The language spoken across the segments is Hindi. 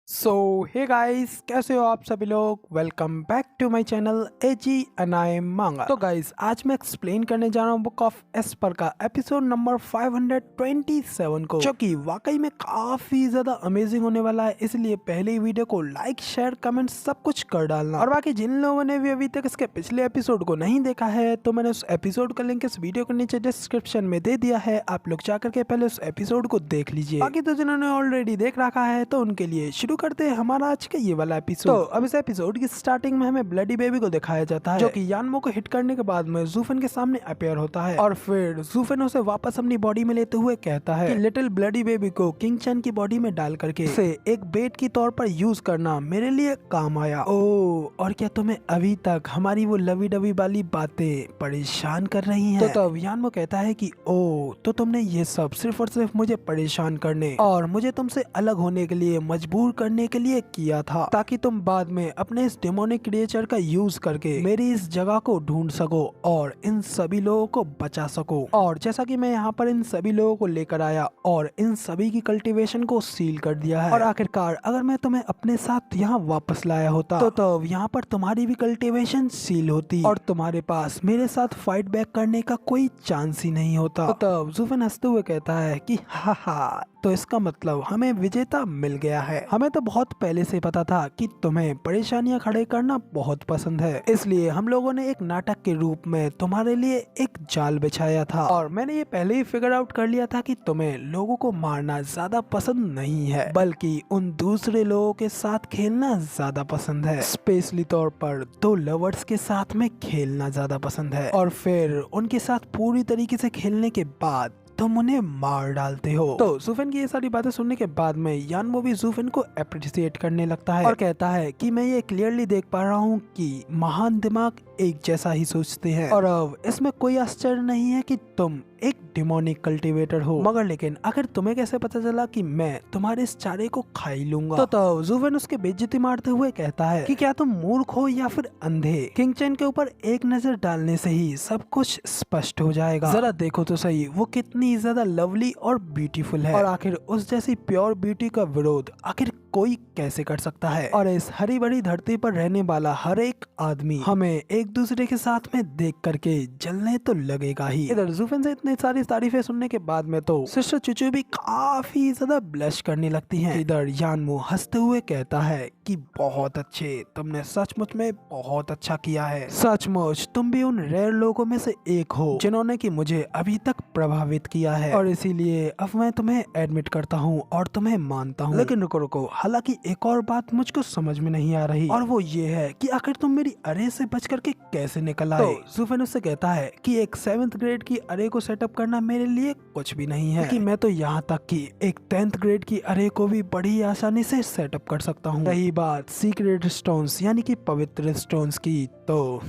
सो हे गाइस, कैसे हो आप सभी लोग। Welcome back to my channel AG NI manga. तो गाइस, आज मैं एक्सप्लेन करने जा रहा हूँ बुक ऑफ एस्पर का एपिसोड नंबर 527 को, जो कि वाकई में काफी ज्यादा अमेजिंग होने वाला है। इसलिए पहले ही वीडियो को लाइक शेयर कमेंट सब कुछ कर डालना। और बाकी जिन लोगों ने भी अभी तक इसके पिछले एपिसोड को नहीं देखा है, तो मैंने उस एपिसोड का लिंक इस वीडियो के नीचे डिस्क्रिप्शन में दे दिया है। आप लोग जाकर के पहले उस एपिसोड को देख लीजिए। बाकी तो जिन्होंने ऑलरेडी देख रखा है, तो उनके लिए शुरू करते हैं हमारा आज का ये वाला एपिसोड। तो अब इस एपिसोड की स्टार्टिंग में हमें ब्लडी बेबी को दिखाया जाता है, जो कि यानमो को हिट करने के बाद में जूफन के सामने अपेयर होता है। और फिर जूफन उसे वापस अपनी बॉडी में लेते हुए कहता है कि लिटिल ब्लडी बेबी को किंग चैन की बॉडी में डाल करके उसे एक बेट की तौर पर यूज करना मेरे लिए काम आया। ओ, और क्या तुम्हें अभी तक हमारी वो लवी डवी वाली बातें परेशान कर रही हैं? तो तब यानमो कहता है कि ओ, तो तुमने ये सब सिर्फ और सिर्फ मुझे परेशान करने और मुझे तुमसे अलग होने के लिए मजबूर करने के लिए किया था, ताकि तुम बाद में अपने इस डेमोनिक क्रिएचर का यूज करके मेरी इस जगह को ढूंढ सको और इन सभी लोगों को बचा सको। और जैसा कि मैं यहाँ पर इन सभी लोगों को लेकर आया और इन सभी की कल्टीवेशन को सील कर दिया है। और आखिरकार अगर मैं तुम्हें अपने साथ यहाँ वापस लाया होता, तो तब यहाँ पर तुम्हारी भी कल्टीवेशन सील होती और तुम्हारे पास मेरे साथ फाइट बैक करने का कोई चांस ही नहीं होता। तो तब जूफन हंसते हुए कहता है कि हा हा, तो इसका मतलब हमें विजेता मिल गया है। हमें तो बहुत पहले से पता था कि तुम्हें परेशानियां खड़े करना बहुत पसंद है, इसलिए हम लोगों ने एक नाटक के रूप में तुम्हारे लिए एक जाल बिछाया था। और मैंने ये पहले ही फिगर आउट कर लिया था कि तुम्हें लोगों को मारना ज्यादा पसंद नहीं है, बल्कि उन दूसरे लोगों के साथ खेलना ज्यादा पसंद है। स्पेशली तौर पर दो लवर्स के साथ में खेलना ज्यादा पसंद है, और फिर उनके साथ पूरी तरीके से खेलने के बाद तुम उन्हें मार डालते हो। तो जूफन की ये सारी बातें सुनने के बाद में यानमो भी जूफन को अप्रिशिएट करने लगता है और कहता है कि मैं ये क्लियरली देख पा रहा हूँ कि महान दिमाग एक जैसा ही सोचते हैं, और अब इसमें कोई आश्चर्य नहीं है कि तुम एक डिमोनिक कल्टीवेटर हो। मगर लेकिन आखिर तुम्हें कैसे पता चला कि मैं तुम्हारे इस चारे को खा ही लूंगा? तो तब जूफन उसके बेइज्जती मारते हुए कहता है कि क्या तुम मूर्ख हो या फिर अंधे? किंग चैन के ऊपर एक नजर डालने से ही सब कुछ स्पष्ट हो जाएगा। जरा देखो तो सही, वो कितनी ज्यादा लवली और ब्यूटीफुल है, और आखिर उस जैसी प्योर ब्यूटी का विरोध आखिर कोई कैसे कर सकता है? और इस हरी भरी धरती पर रहने वाला हर एक आदमी हमें एक दूसरे के साथ में देख करके जलने तो लगेगा ही। इधर जूफन से इतनी सारी तारीफें सुनने के बाद में तो सिस्टर चुचू भी काफी ज्यादा ब्लश करने लगती हैं। इधर यानमो हंसते हुए कहता है कि बहुत अच्छे, तुमने सचमुच में बहुत अच्छा किया है। सचमुच तुम भी उन रेयर लोगों में से एक हो जिन्होंने कि मुझे अभी तक प्रभावित किया है, और इसीलिए अब मैं तुम्हें एडमिट करता हूँ और तुम्हें मानता हूँ। लेकिन रुको रुको, हालांकि एक और बात मुझको समझ में नहीं आ रही, और वो ये है कि आखिर तुम मेरी अरे से बच करके कैसे निकल आए? तो जूफन उससे कहता है कि एक 7th ग्रेड की अरे को सेटअप करना मेरे लिए कुछ भी नहीं है, कि मैं तो यहाँ तक कि एक 10th ग्रेड की अरे को भी बड़ी आसानी से सेटअप कर सकता हूँ। रही बात सीक्रेट स्टोन्स यानी कि पवित्र स्टोन्स की, तो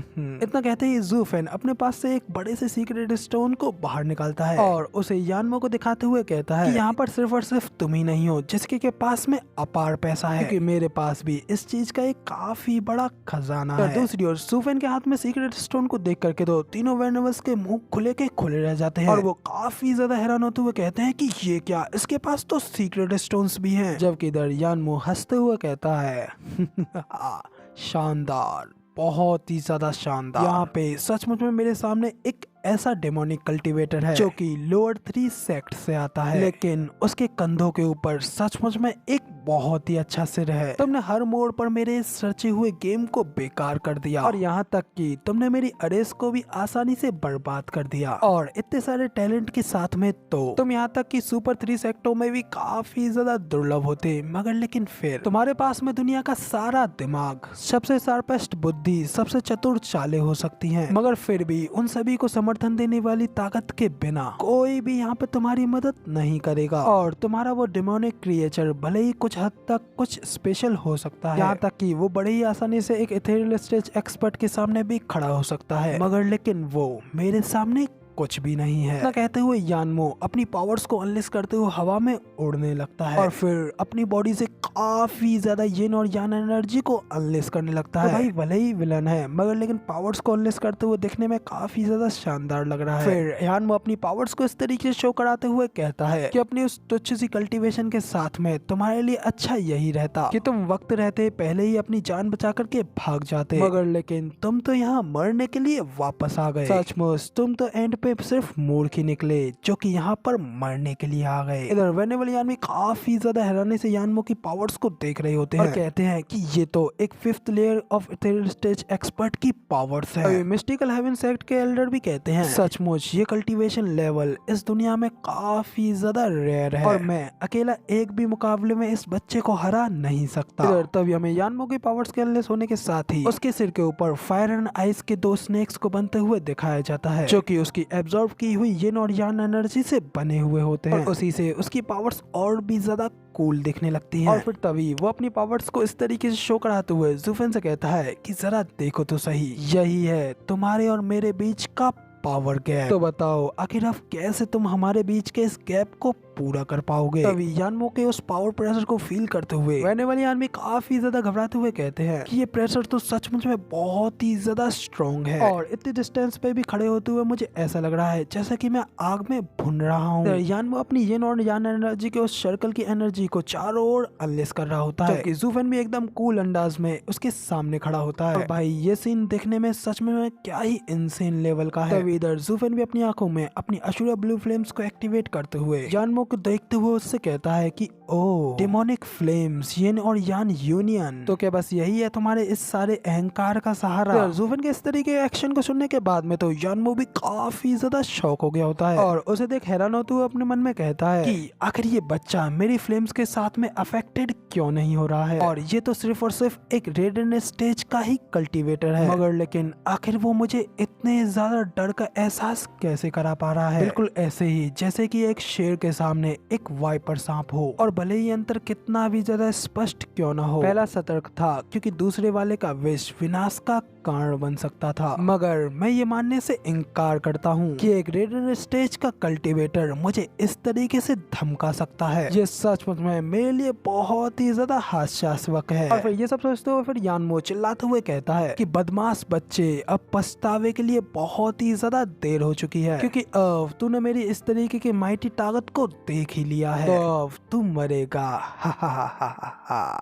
इतना कहते ही जूफन अपने पास से एक बड़े से सीक्रेट स्टोन को बाहर निकालता है और उसे यानमो को दिखाते हुए कहता है कि यहाँ पर सिर्फ और सिर्फ तुम ही नहीं हो जिसके के पास में अपार पैसा है, क्योंकि मेरे पास भी इस चीज का एक काफी बड़ा खजाना है। दूसरी ओर जूफन के हाथ में सीक्रेट स्टोन को देख करके तो तीनों वेनवर्स के मुंह खुले के खुले रह जाते हैं, और वो काफी ज्यादा हैरान होते हुए कहते हैं कि ये क्या, इसके पास तो सीक्रेट स्टोन्स भी हैं। जबकि इधर यानमो हंसते हुए कहता है शानदार, बहुत ही ज्यादा शानदार। यहाँ पे सचमुच में मेरे सामने एक ऐसा डेमोनिक कल्टीवेटर है जो कि लोअर 3 सेक्ट से आता है, लेकिन उसके कंधों के ऊपर सचमुच में एक बहुत ही अच्छा सिर है। तुमने हर मोड़ पर मेरे इस रचे हुए गेम को बेकार कर दिया, और यहाँ तक कि तुमने मेरी अरेस को भी आसानी से बर्बाद कर दिया, और इतने सारे टैलेंट के साथ में तो तुम यहाँ तक कि सुपर 3 सेक्टों में भी काफी ज्यादा दुर्लभ होते। मगर लेकिन फिर तुम्हारे पास में दुनिया का सारा दिमाग, सबसे शार्पेस्ट बुद्धि, सबसे चतुर चालें हो सकती हैं, मगर फिर भी उन सभी को समर्थन देने वाली ताकत के बिना कोई भी यहाँ पे तुम्हारी मदद नहीं करेगा। और तुम्हारा वो डेमोनिक क्रिएचर भले ही कुछ हद तक कुछ स्पेशल हो सकता है, यहाँ तक कि वो बड़े ही आसानी से एक इथेरियल स्टेज एक्सपर्ट के सामने भी खड़ा हो सकता है, मगर लेकिन वो मेरे सामने कुछ भी नहीं है। इतना कहते हुए यानमो अपनी पावर्स को अनलेस करते हुए हवा में उड़ने लगता है और फिर अपनी बॉडी से काफी ज्यादा यिन और यान एनर्जी को अनलेस करने लगता है। तो भाई भले ही विलन है मगर लेकिन पावर्स को अनलेस करते हुए दिखने में काफी ज्यादा शानदार लग रहा है। फिर यानमो अपनी पावर्स को इस तरीके से शो कराते हुए कहता है कि अपनी उस तुच्छ सी कल्टीवेशन के साथ में तुम्हारे लिए अच्छा यही रहता कि तुम वक्त रहते पहले ही अपनी जान बचा करके भाग जाते, मगर लेकिन तुम तो यहाँ मरने के लिए वापस आ गए। सचमुच तुम तो एंड पे सिर्फ मूर्ख ही निकले जो कि यहाँ पर मरने के लिए आ गए। इधर वेनेबल यानमी काफी ज्यादा हैरानी से यानमो की पावर्स को देख रहे होते हैं और कहते हैं कि ये तो एक 5th layer of ethereal stage expert की पावर्स है। मिस्टिकल हेवन सेक्ट के एल्डर भी कहते हैं सचमुच ये कल्टीवेशन लेवल इस दुनिया में काफी ज्यादा रेयर है और मैं अकेला एक भी मुकाबले में इस बच्चे को हरा नहीं सकता। इधर तभी हमें यानमो की पावर्स के अनलेस होने के साथ ही उसके सिर के ऊपर फायर एंड आइस के 2 स्नेक्स को बनते हुए दिखाया जाता है जो कि उसकी एब्जॉर्ब की हुई यिन और यान एनर्जी से बने हुए होते हैं और उसी से उसकी पावर्स और भी ज्यादा कूल दिखने लगती हैं। और फिर तभी वो अपनी पावर्स को इस तरीके से शो कराते हुए ज़ुफेन से कहता है कि जरा देखो तो सही, यही है तुम्हारे और मेरे बीच का पावर गैप। तो बताओ आखिर अब कैसे तुम हमारे बीच के इस गैप को पूरा कर पाओगे। तभी यानमो के उस पावर प्रेशर को फील करते हुए वेनेबल यानमी काफी ज्यादा घबराते हुए कहते हैं कि ये प्रेशर तो सचमुच में बहुत ही ज्यादा स्ट्रॉन्ग है और इतनी डिस्टेंस पे भी खड़े होते हुए मुझे ऐसा लग रहा है जैसा कि मैं आग में भुन रहा हूँ। यानमो अपनी यिन और यान एनर्जी के उस सर्कल की एनर्जी को चारों ओर अनलेस कर रहा होता है जबकि ज़ुफेन भी एकदम कूल अंदाज में उसके सामने खड़ा होता है। भाई ये सीन देखने में सच में क्या ही इनसेन लेवल का है। तभी इधर ज़ुफेन भी अपनी आंखों में अपनी अशुरा ब्लू फ्लेम्स को एक्टिवेट करते हुए यानमो को देखते हुए उससे कहता है कि ओ डेमोनिक फ्लेम्स यिन और यान यूनियन, तो क्या बस यही है तुम्हारे इस सारे अहंकार का सहारा। ज़ुफेन के इस तरीके के एक्शन को सुनने के बाद में तो यानमो भी काफी ज्यादा शॉक हो गया होता है और उसे देख हैरान होते हुए अपने मन में कहता है कि आखिर ये बच्चा मेरी फ्लेम्स के साथ में अफेक्टेड क्यों नहीं हो रहा है और ये तो सिर्फ और सिर्फ एक रेडियंट स्टेज का ही कल्टीवेटर है, मगर लेकिन आखिर वो मुझे इतने ज्यादा डर का एहसास कैसे करा पा रहा है। बिल्कुल ऐसे ही जैसे कि एक शेर के सामने एक वाइपर सांप हो और भले ही अंतर कितना भी ज्यादा स्पष्ट क्यों ना हो। पहला सतर्क था क्योंकि दूसरे वाले का विष विनाश का कारण बन सकता था, मगर मैं ये मानने से इनकार करता हूँ कि एक रेडियंट स्टेज का कल्टीवेटर मुझे इस तरीके से धमका सकता है। ये सचमुच में मेरे लिए बहुत ही ज्यादा हास्यास्पद है। और फिर ये सब सोचते हुए फिर यानमो चिल्लाते हुए कहता है कि बदमाश बच्चे अब पछतावे के लिए बहुत ही ज्यादा देर हो चुकी है क्योंकि अब तूने मेरी इस तरीके की माइटी ताकत को देख ही लिया है, तो अब तू मरेगा।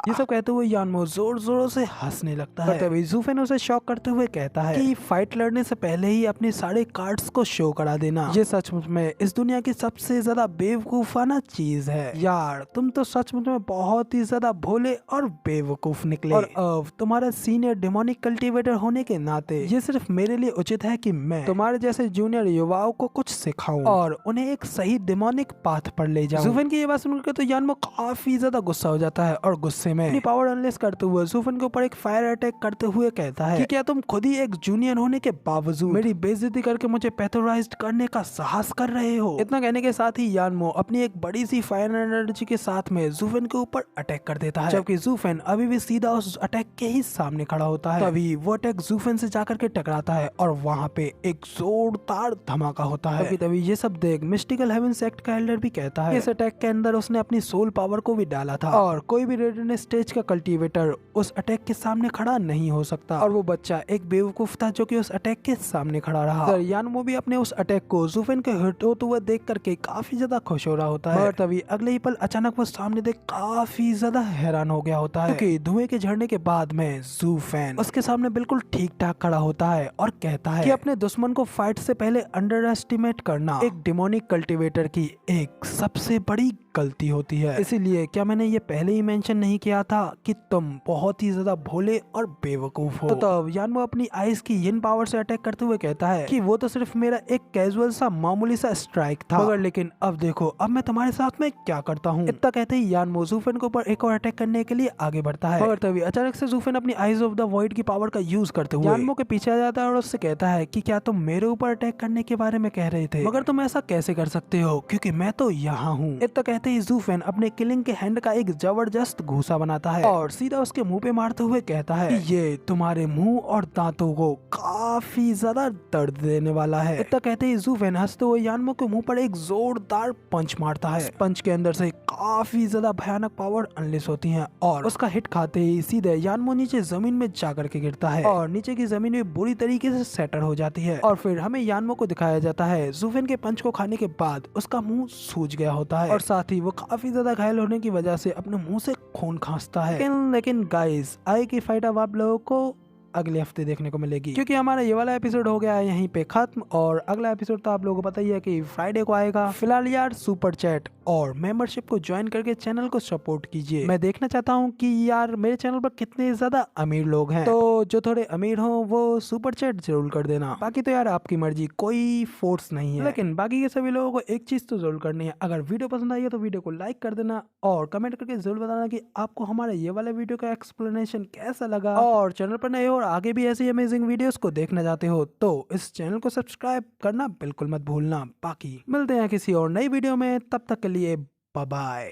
ये सब कहते हुए यानमो जोर जोरों से हंसने लगता है। तभी ज़ुफेन उसे शॉक करते हुए कहता है कि फाइट लड़ने से पहले ही अपने सारे कार्ड्स को शो करा देना ये सचमुच में इस दुनिया की सबसे ज्यादा बेवकूफाना चीज है। यार तुम तो सचमुच में बहुत ही ज्यादा भोले और बेवकूफ निकले और अब तुम्हारा सीनियर डेमोनिक कल्टीवेटर होने के नाते ये सिर्फ मेरे लिए उचित है कि मैं तुम्हारे जैसे जूनियर युवाओं को कुछ सिखाऊं और उन्हें एक सही डेमोनिक पाथ पर ले जाऊं। ज़ुफेन की ये बात सुनकर तो यानमो काफी ज्यादा गुस्सा हो जाता है और गुस्से में अपनी पावर अनलेस करते हुए ज़ुफेन के ऊपर एक फायर अटैक करते हुए कहता है कि क्या तुम खुद ही एक जूनियर होने के बावजूद मेरी बेइज्जती करके मुझे पैथोराइज्ड करने का साहस कर रहे हो। इतना कहने के साथ ही यानमो अपनी एक बड़ी सी फायर एनर्जी के साथ में ज़ुफेन के ऊपर अटैक कर देता है जबकि ज़ुफेन अभी भी सीधा उस अटैक के ही सामने खड़ा होता है। तभी वो अटैक ज़ुफेन से जाकर के टकराता है और वहाँ पे एक जोरदार धमाका होता है। तभी ये सब देख मिस्टिकल हेवन सेक्ट का एल्डर भी कहता है इस अटैक के अंदर उसने अपनी सोल पावर को भी डाला था और कोई भी रेडियंट स्टेज का कल्टीवेटर उस अटैक के सामने खड़ा नहीं हो सकता और वो बच्चा एक बेवकूफ था जो कि उस अटैक के सामने खड़ा रहा। यानमो भी अपने उस अटैक को ज़ुफेन के हिट होते हुए देख करके काफी ज्यादा खुश हो रहा होता है, तभी अगले ही पल अचानक वो सामने देख काफी ज्यादा हैरान हो गया होता है क्योंकि धुएं के झड़ने के बाद में ज़ुफेन उसके सामने बिल्कुल ठीक ठाक खड़ा होता है और कहता है कि अपने दुश्मन को फाइट से पहले अंडर एस्टिमेट करना एक डेमोनिक कल्टीवेटर की एक सबसे बड़ी गलती होती है। इसीलिए क्या मैंने ये पहले ही मेंशन नहीं किया था कि तुम बहुत ही ज्यादा भोले और बेवकूफ हो। तो तब यानमो अपनी आइस की यिन पावर से अटैक करते हुए कहता है कि वो तो सिर्फ मेरा एक कैजुअल सा मामूली सा स्ट्राइक था, मगर लेकिन अब देखो अब मैं तुम्हारे साथ में क्या करता हूँ। इतना कहते ही यानमो ज़ुफेन के ऊपर एक और अटैक करने के लिए आगे बढ़ता है, मगर तभी अचानक से ज़ुफेन अपनी आइज ऑफ द वॉइड की पावर का यूज करते हुए यानमो के पीछे आ जाता है और उससे कहता है कि क्या तुम मेरे ऊपर अटैक करने के बारे में कह रहे थे, मगर तुम ऐसा कैसे कर सकते हो क्योंकि मैं तो यहाँ हूँ। इतना कहते ही ज़ूफेन अपने किलिंग के हैंड का एक जबरदस्त घूसा बनाता है और सीधा उसके मुंह पे मारते हुए कहता है कि ये तुम्हारे मुंह और दांतों को काफी ज्यादा दर्द देने वाला है। इतना कहते ही ज़ूफेन हंसते हुए यानमो के मुंह पर एक जोरदार पंच मारता है। पंच के अंदर से काफी ज्यादा भयानक पावर अनलिश होती है और उसका हिट खाते ही सीधे यानमो नीचे जमीन में जाकर के गिरता है और नीचे की जमीन में बुरी तरीके से सेटर हो जाती है। और फिर हमें यानमो को दिखाया जाता है ज़ूफेन के पंच को खाने के बाद उसका मुंह सूज गया होता है और साथ ही वो काफी ज्यादा घायल होने की वजह से अपने मुंह से खून खांसता है। लेकिन गाइस आगे की फाइट अब आप लोगों को अगले हफ्ते देखने को मिलेगी, क्योंकि हमारा ये वाला एपिसोड हो गया है यहीं पे खत्म और अगला एपिसोड तो आप लोगों को पता ही है कि फ्राइडे को आएगा। फिलहाल यार सुपर चैट और मेंबरशिप को ज्वाइन करके चैनल को सपोर्ट कीजिए। मैं देखना चाहता हूँ कि यार मेरे चैनल पर कितने ज्यादा अमीर लोग हैं, तो जो थोड़े अमीर हो वो सुपर चैट जरूर कर देना। बाकी तो यार आपकी मर्जी, कोई फोर्स नहीं है, लेकिन बाकी के सभी लोगों को एक चीज तो जरूर करनी है। अगर वीडियो पसंद आई है तो वीडियो को लाइक कर देना और कमेंट करके जरूर बताना कि आपको हमारा ये वाला वीडियो का एक्सप्लेनेशन कैसा लगा। और चैनल पर नए हो और आगे भी ऐसी अमेजिंग वीडियोस को देखना चाहते हो तो इस चैनल को सब्सक्राइब करना बिल्कुल मत भूलना। बाकी मिलते हैं किसी और नई वीडियो में, तब तक के लिए बाय बाय।